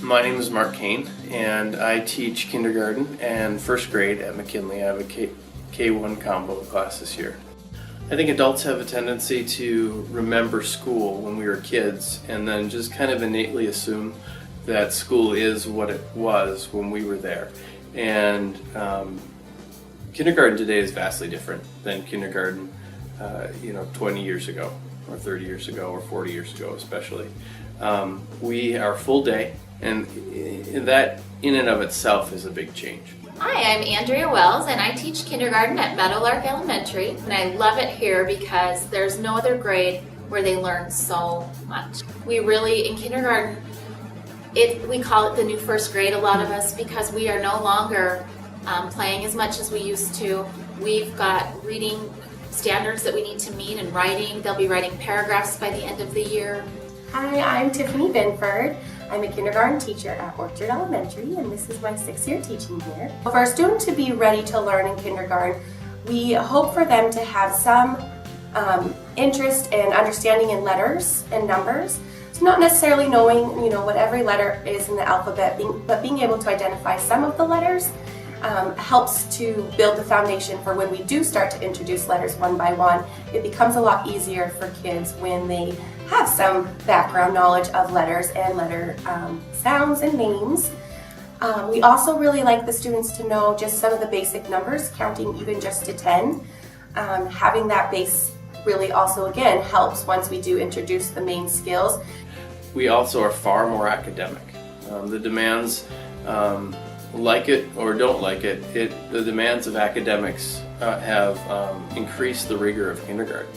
My name is Mark Kane, and I teach kindergarten and first grade at McKinley. I have a K1 combo class this year. I think adults have a tendency to remember school when we were kids and then just kind of innately assume that school is what it was when we were there. And kindergarten today is vastly different than kindergarten 20 years ago or 30 years ago or 40 years ago especially. We are full day, and that in and of itself is a big change. Hi, I'm Andrea Wells, and I teach kindergarten at Meadowlark Elementary, and I love it here because there's no other grade where they learn so much. We really, in kindergarten, we call it the new first grade, a lot of us, because we are no longer playing as much as we used to. We've got reading standards that we need to meet and writing. They'll be writing paragraphs by the end of the year. Hi, I'm Tiffany Binford. I'm a kindergarten teacher at Orchard Elementary, and this is my 6th year teaching here. For a student to be ready to learn in kindergarten, we hope for them to have some interest and understanding in letters and numbers. So not necessarily knowing, what every letter is in the alphabet, but being able to identify some of the letters helps to build the foundation for when we do start to introduce letters one by one. It becomes a lot easier for kids when they have some background knowledge of letters and letter sounds and names. We also really like the students to know just some of the basic numbers, counting even just to 10. Having that base really also, again, helps once we do introduce the main skills. We also are far more academic. The demands, like it or don't like it, the demands of academics have increased the rigor of kindergarten.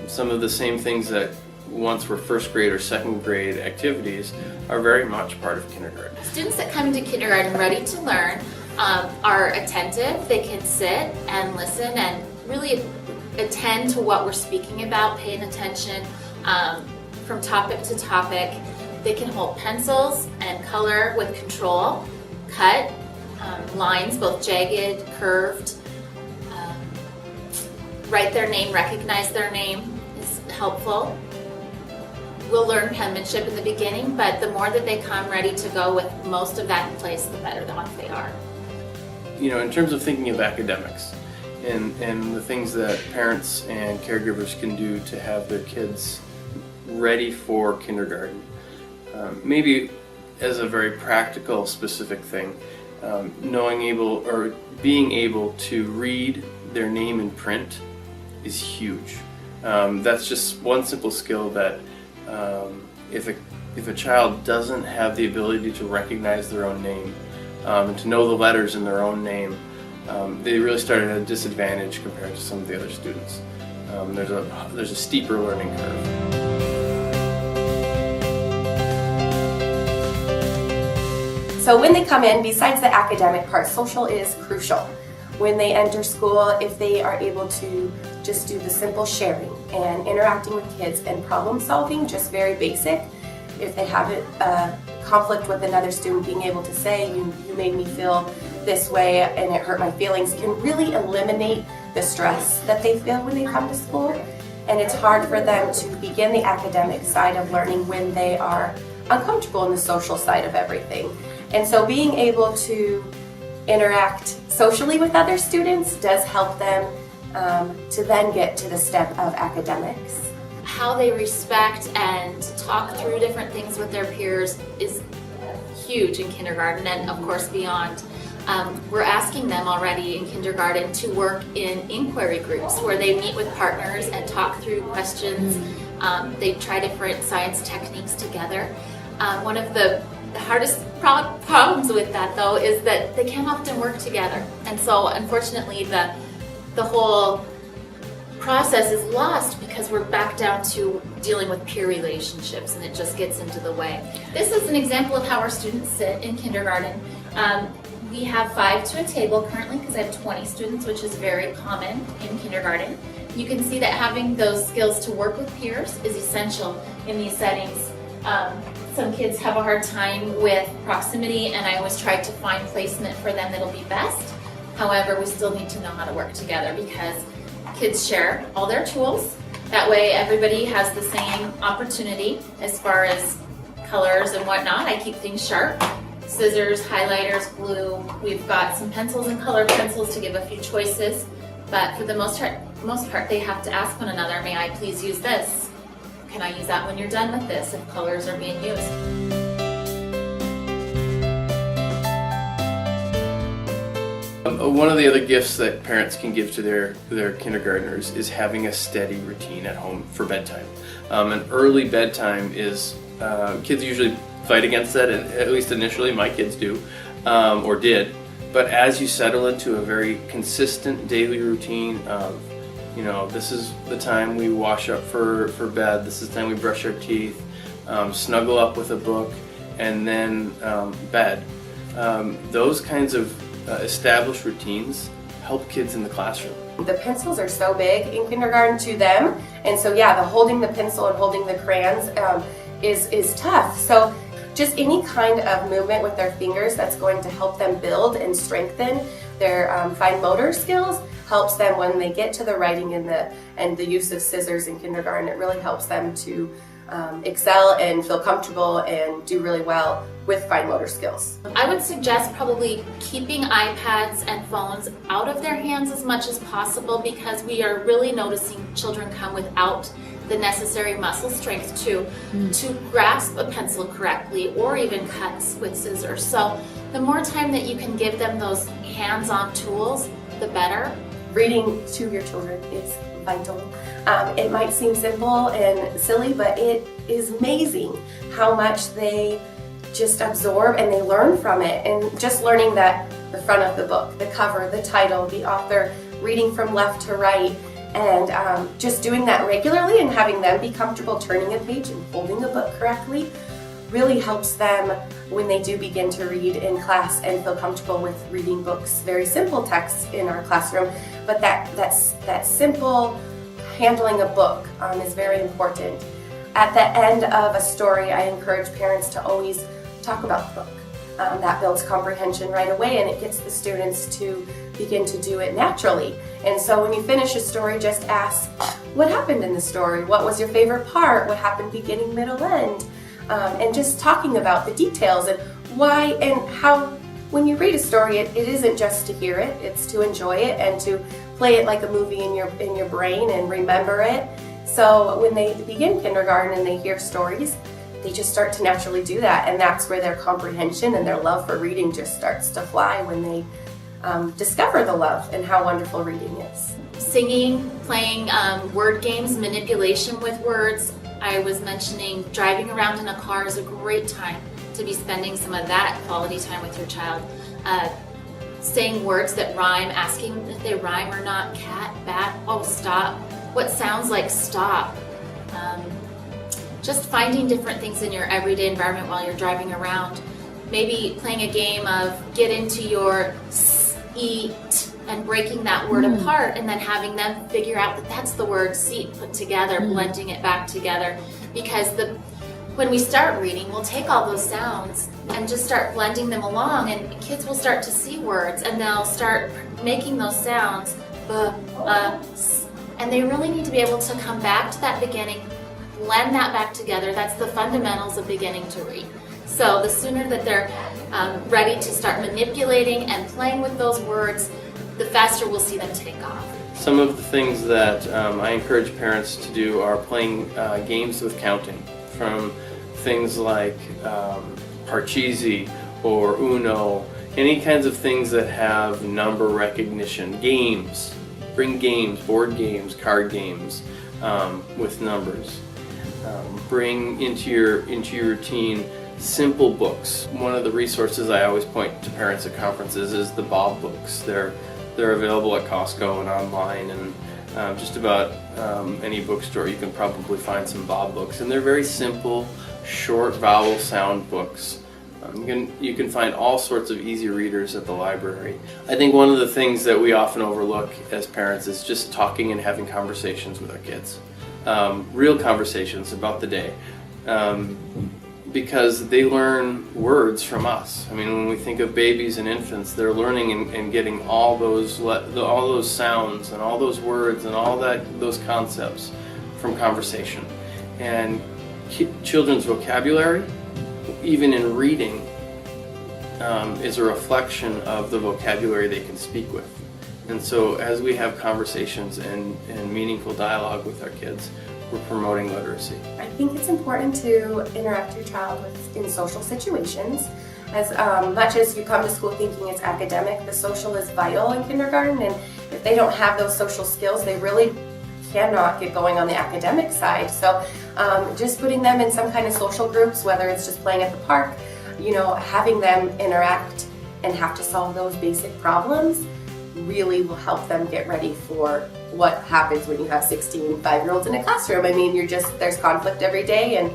Some of the same things that once were first grade or second grade activities are very much part of kindergarten. Students that come into kindergarten ready to learn are attentive. They can sit and listen and really attend to what we're speaking about, paying attention from topic to topic. They can hold pencils and color with control, cut lines, both jagged, curved, write their name, recognize their name is helpful. We'll learn penmanship in the beginning, but the more that they come ready to go with most of that in place, the better off they are. In terms of thinking of academics and the things that parents and caregivers can do to have their kids ready for kindergarten, maybe as a very practical, specific thing, being able to read their name in print is huge. That's just one simple skill that if a child doesn't have the ability to recognize their own name and to know the letters in their own name, they really start at a disadvantage compared to some of the other students. There's a steeper learning curve. So when they come in, besides the academic part, social is crucial. When they enter school, if they are able to just do the simple sharing and interacting with kids and problem solving, just very basic. If they have a conflict with another student, being able to say, you made me feel this way and it hurt my feelings, can really eliminate the stress that they feel when they come to school. And it's hard for them to begin the academic side of learning when they are uncomfortable in the social side of everything. And so being able to interact socially with other students does help them to then get to the step of academics. How they respect and talk through different things with their peers is huge in kindergarten and of course beyond. We're asking them already in kindergarten to work in inquiry groups where they meet with partners and talk through questions. They try different science techniques together. One of the hardest problems with that, though, is that they can't often work together. And so, unfortunately, the whole process is lost because we're back down to dealing with peer relationships, and it just gets into the way. This is an example of how our students sit in kindergarten. We have 5 to a table currently because I have 20 students, which is very common in kindergarten. You can see that having those skills to work with peers is essential in these settings. Some kids have a hard time with proximity, and I always try to find placement for them that'll be best. However, we still need to know how to work together because kids share all their tools. That way everybody has the same opportunity as far as colors and whatnot. I keep things sharp. Scissors, highlighters, glue. We've got some pencils and colored pencils to give a few choices. But for the most part, they have to ask one another, may I please use this? Can I use that when you're done with this if colors are being used? One of the other gifts that parents can give to their kindergartners is having a steady routine at home for bedtime. An early bedtime is, kids usually fight against that, at least initially my kids do, or did. But as you settle into a very consistent daily routine of, this is the time we wash up for bed, this is the time we brush our teeth, snuggle up with a book, and then bed. Those kinds of established routines help kids in the classroom. The pencils are so big in kindergarten to them, and so the holding the pencil and holding the crayons is tough. So just any kind of movement with their fingers that's going to help them build and strengthen their fine motor skills helps them when they get to the writing and the use of scissors in kindergarten. It really helps them to excel and feel comfortable and do really well with fine motor skills. I would suggest probably keeping iPads and phones out of their hands as much as possible, because we are really noticing children come without the necessary muscle strength to grasp a pencil correctly or even cuts with scissors. So the more time that you can give them those hands-on tools, the better. Reading to your children is vital. It might seem simple and silly, but it is amazing how much they just absorb and they learn from it. And just learning that the front of the book, the cover, the title, the author, reading from left to right, and just doing that regularly and having them be comfortable turning a page and holding a book correctly really helps them when they do begin to read in class and feel comfortable with reading books, very simple texts in our classroom. But that simple handling a book is very important. At the end of a story, I encourage parents to always talk about the book. That builds comprehension right away, and it gets the students to begin to do it naturally. And so when you finish a story, just ask, what happened in the story? What was your favorite part? What happened beginning, middle, end? And just talking about the details and why and how. When you read a story, it isn't just to hear it, it's to enjoy it and to play it like a movie in your brain and remember it. So when they begin kindergarten and they hear stories, they just start to naturally do that, and that's where their comprehension and their love for reading just starts to fly when they discover the love and how wonderful reading is. Singing, playing word games, manipulation with words. I was mentioning driving around in a car is a great time to be spending some of that quality time with your child. Saying words that rhyme, asking if they rhyme or not. Cat, bat, oh stop. What sounds like stop? Just finding different things in your everyday environment while you're driving around. Maybe playing a game of get into your eat and breaking that word apart, and then having them figure out that that's the word seat put together, blending it back together. Because when we start reading, we'll take all those sounds and just start blending them along, and kids will start to see words and they'll start making those sounds, and they really need to be able to come back to that beginning, blend that back together. That's the fundamentals of beginning to read. So the sooner that they're ready to start manipulating and playing with those words, the faster we'll see them take off. Some of the things that I encourage parents to do are playing games with counting, from things like Parcheesi or Uno, any kinds of things that have number recognition. Games, bring games, board games, card games with numbers. Bring into your routine simple books. One of the resources I always point to parents at conferences is the Bob books. They're available at Costco and online, and just about any bookstore you can probably find some Bob books. And they're very simple, short vowel sound books. You can find all sorts of easy readers at the library. I think one of the things that we often overlook as parents is just talking and having conversations with our kids. Real conversations about the day. Because they learn words from us. I mean, when we think of babies and infants, they're learning and getting all those sounds and all those words and all those concepts from conversation. And children's vocabulary even in reading, is a reflection of the vocabulary they can speak with. And so as we have conversations and meaningful dialogue with our kids, we're promoting literacy. I think it's important to interact your child in social situations. As much as you come to school thinking it's academic, the social is vital in kindergarten, and if they don't have those social skills, they really cannot get going on the academic side. So just putting them in some kind of social groups, whether it's just playing at the park, having them interact and have to solve those basic problems really will help them get ready for what happens when you have 16 5-year-olds in a classroom. I mean, there's conflict every day, and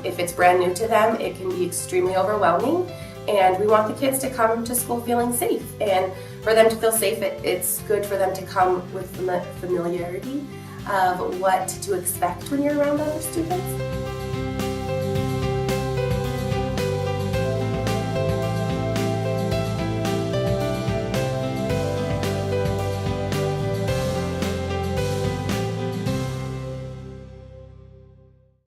if it's brand new to them, it can be extremely overwhelming. And we want the kids to come to school feeling safe. And for them to feel safe, it's good for them to come with familiarity of what to expect when you're around other students.